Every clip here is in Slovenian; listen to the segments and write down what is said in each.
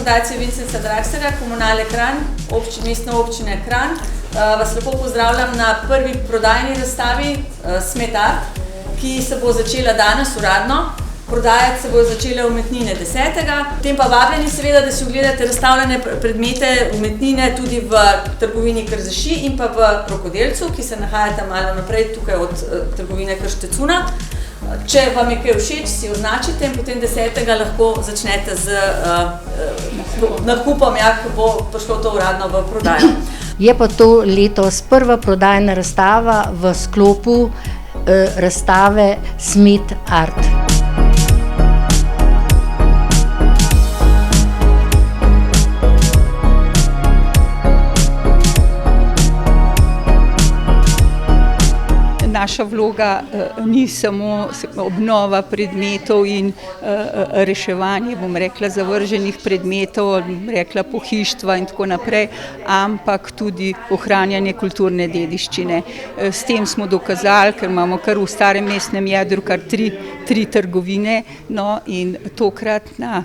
Fundacije Vincenza Draxlerja, Komunale Kranj, mestne občine Kranj. Vas lepo pozdravljam na prvi prodajni razstavi Smet Art, ki se bo začela danes uradno. Prodajati se bo začele umetnine 10. Potem pa vabljeni seveda, da si ogledate razstavljene predmete umetnine tudi v trgovini Krzaši in pa v Rokodelcu, ki se nahajata malo naprej tukaj od trgovine Krštecuna. Če vam je kaj všeč, si označite in potem 10. lahko začnete z nakupom, ko bo prišlo to uradno v prodajo. Je pa to letos prva prodajna razstava v sklopu razstave Smet Art. Naša vloga ni samo obnova predmetov in reševanje, zavrženih predmetov, pohištva in tako naprej, ampak tudi ohranjanje kulturne dediščine. S tem smo dokazali, ker imamo kar v starem mestnem jedru kar tri trgovine, no in tokratna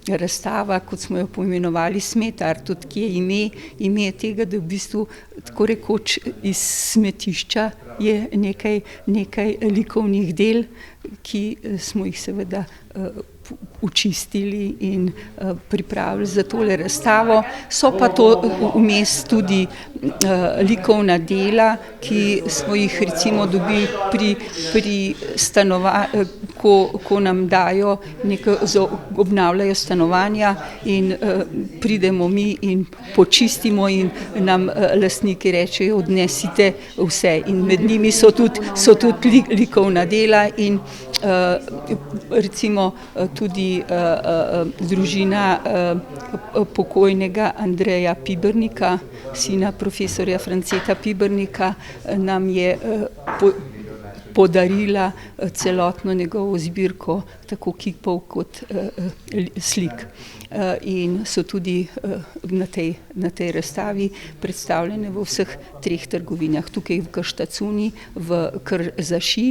razstava, kot smo jo poimenovali Smet Art, tudi ki je ime tega, da v bistvu tako rekoč iz smetišča je nekaj likovnih del, ki smo jih seveda učistili in pripravili za tole razstavo. So pa to vmes tudi likovna dela, ki smo jih recimo dobili pri stanovanju, ko nam dajo obnavljajo stanovanja in pridemo mi in počistimo in nam lastniki rečejo, odnesite vse. In med njimi so tudi likovna dela in recimo tudi družina pokojnega Andreja Pibernika, sina profesorja Franceta Pibernika, nam je podarila celotno njegovo zbirko, tako kipov kot slik. In so tudi na tej razstavi predstavljene v vseh treh trgovinah. Tukaj v Krštacuni, v Krzaši,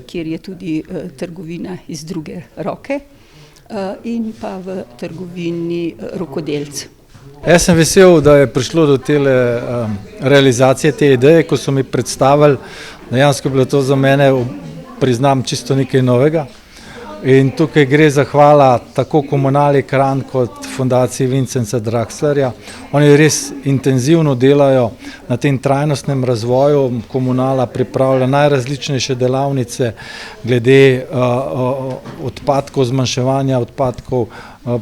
kjer je tudi trgovina iz druge roke, in pa v trgovini Rokodelc. Jaz sem vesel, da je prišlo do tele realizacije te ideje, ko so mi predstavili. Dejansko je bilo to za mene, priznam, čisto nekaj novega. In tukaj gre zahvala tako Komunali Kranj kot Fundaciji Vincenza Draxlerja. Oni res intenzivno delajo na tem trajnostnem razvoju. Komunala pripravlja najrazličnejše delavnice glede odpadkov, zmanjševanja odpadkov,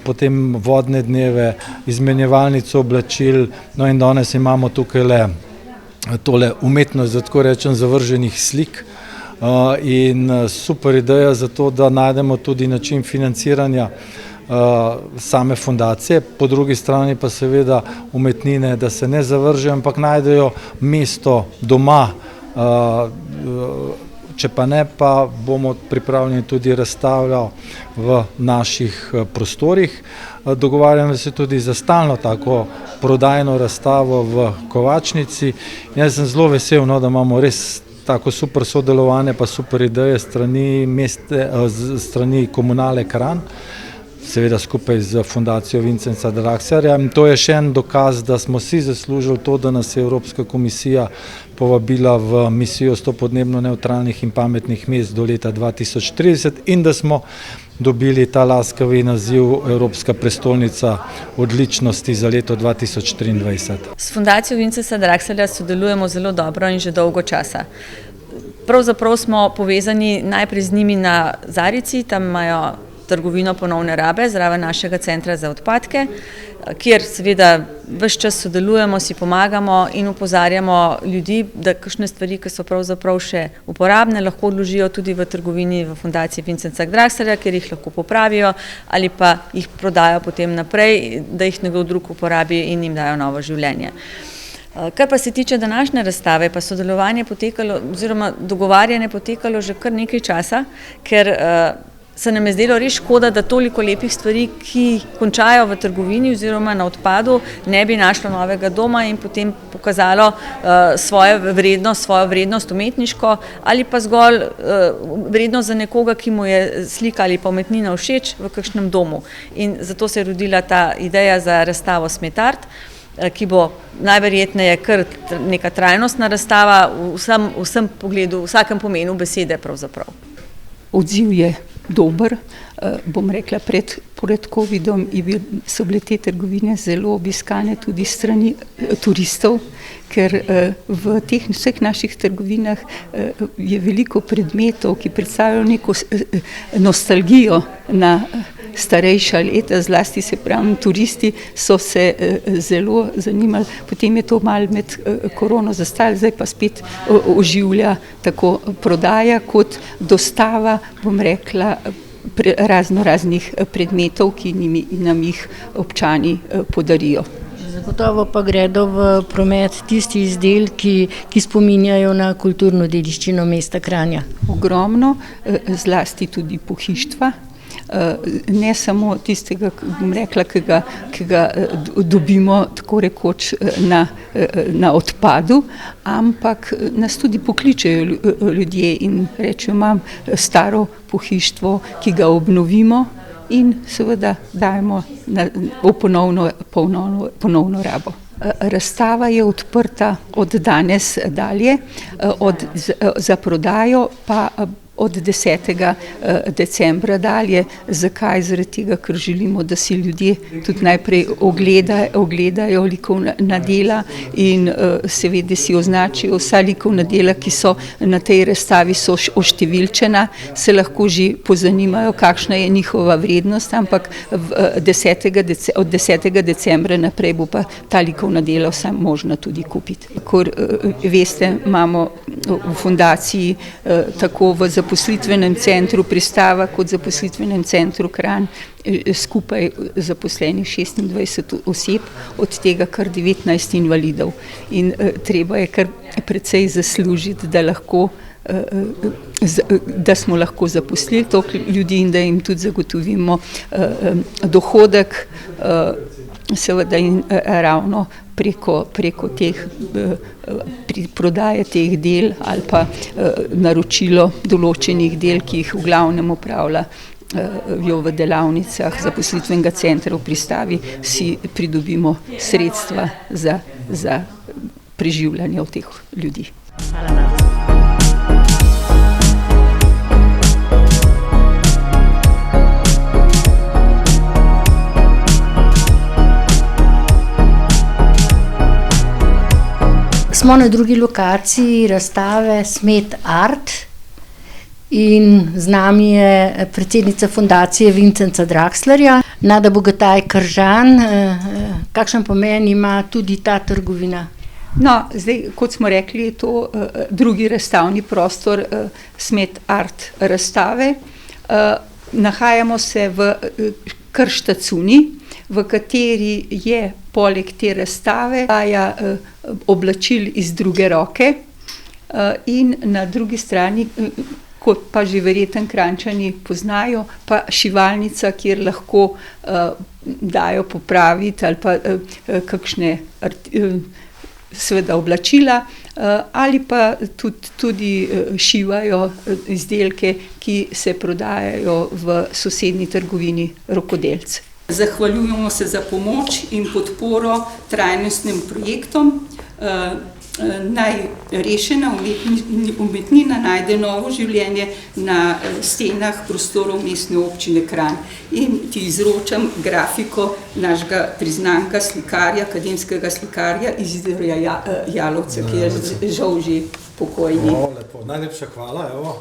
potem vodne dneve, izmenjevalnico oblačil, no in danes imamo tukaj tole umetnost, da tako rečem, zavrženih slik. In super ideja za to, da najdemo tudi način financiranja same fundacije, po drugi strani pa seveda umetnine, da se ne zavržejo, ampak najdejo mesto doma, če pa ne, pa bomo pripravljeni tudi razstavljati v naših prostorih. Dogovarjamo se tudi za stalno tako prodajno razstavo v Kovačnici. Jaz sem zelo vesel, da imamo res tako super sodelovanje pa super ideje strani Komunale Kranj, seveda skupaj z Fundacijo Vincenza Draxlerja. In to je še en dokaz, da smo si zaslužili to, da nas je Evropska komisija povabila v misijo 100 podnebno nevtralnih in pametnih mest do leta 2030 in da smo dobili ta laskavi naziv Evropska prestolnica odličnosti za leto 2023. S Fundacijo Vincenza Draxlerja sodelujemo zelo dobro in že dolgo časa. Pravzaprav smo povezani najprej z njimi na Zarici, tam imajo trgovino ponovne rabe zraven našega centra za odpadke, kjer seveda ves čas sodelujemo, si pomagamo in opozarjamo ljudi, da kakšne stvari, ki so pravzaprav še uporabne, lahko odložijo tudi v trgovini v Fundaciji Vincenza Draxlerja, kjer jih lahko popravijo ali pa jih prodajo potem naprej, da jih nekdo drug uporabi in jim dajo novo življenje. Kar pa se tiče današnje razstave, pa sodelovanje potekalo oziroma dogovarjanje potekalo že kar nekaj časa, ker se nam je zdelo res škoda, da toliko lepih stvari, ki končajo v trgovini oziroma na odpadu, ne bi našlo novega doma in potem pokazalo svojo vrednost umetniško ali pa zgolj vrednost za nekoga, ki mu je slika ali pa umetnina všeč v kakšnem domu. In zato se je rodila ta ideja za razstavo Smet Art, ki bo najverjetneje kar neka trajnostna razstava v vsem pogledu, v vsakem pomenu besede pravzaprav. Odziv je dober, bom rekla, pred covidom so bile te trgovine zelo obiskane tudi strani turistov, ker v teh vseh naših trgovinah je veliko predmetov, ki predstavljajo neko nostalgijo na starejša leta, zlasti se pravi, turisti so se zelo zanimali, potem je to malo med korono zastalo, zdaj pa spet oživlja tako prodaja kot dostava, bom rekla, raznih predmetov, ki nam jih občani podarijo. Zagotovo pa gredo v promet tisti izdelki, ki spominjajo na kulturno dediščino mesta Kranja. Ogromno, zlasti tudi pohištva. Ne samo tistega, bom rekla, ki ga dobimo tako rekoč na odpadu, ampak nas tudi pokličejo ljudje in rečejo, imam staro pohištvo, ki ga obnovimo in seveda dajemo v ponovno rabo. Razstava je odprta od danes dalje, za prodajo pa od 10. decembra dalje. Zakaj? Zaradi tega, ker želimo, da si ljudje tudi najprej ogledajo likovna dela in seveda si označijo vsa likovna dela, ki so na tej razstavi, so oštevilčena, se lahko že pozanimajo, kakšna je njihova vrednost, ampak od 10. decembra naprej bo pa ta likovna dela vsa možna tudi kupiti. Kot veste, imamo v fundaciji tako v zaposlitvenem centru Pristava kot zaposlitvenem centru Kranj skupaj zaposlenih 26 oseb, od tega kar 19 invalidov. In treba je kar precej zaslužiti, da smo lahko zaposlili toliko ljudi in da jim tudi zagotovimo dohodek, seveda in ravno preko teh prodaje teh del ali pa naročilo določenih del, ki jih v glavnem opravlja v delavnicah zaposlitvenega centra v Pristavi, si pridobimo sredstva za preživljanje od teh ljudi. Hvala. Smo na drugi lokaciji razstave Smet Art in z nami je predsednica fundacije Vincenza Draxlerja, Nada Bogataj Kržan. Kakšen pomen ima tudi ta trgovina? No, zdaj, kot smo rekli, je to drugi razstavni prostor Smet Art razstave. Nahajamo se v Krštacuni, v kateri je poleg te razstave oblačil iz druge roke in na drugi strani, kot pa že verjetno Kranjčani poznajo, pa šivalnica, kjer lahko dajo popraviti ali pa kakšne seveda oblačila ali pa tudi šivajo izdelke, ki se prodajajo v sosednji trgovini Rokodelc. Zahvaljujemo se za pomoč in podporo trajnostnim projektom. Naj rešena umetnina najde novo življenje na stenah prostorov mestne občine Kranj. In ti izročam grafiko našega priznanega slikarja, akademskega slikarja Izidorja Jalovca, ki je žal že pokojni. Lepo, najlepša hvala. Hvala.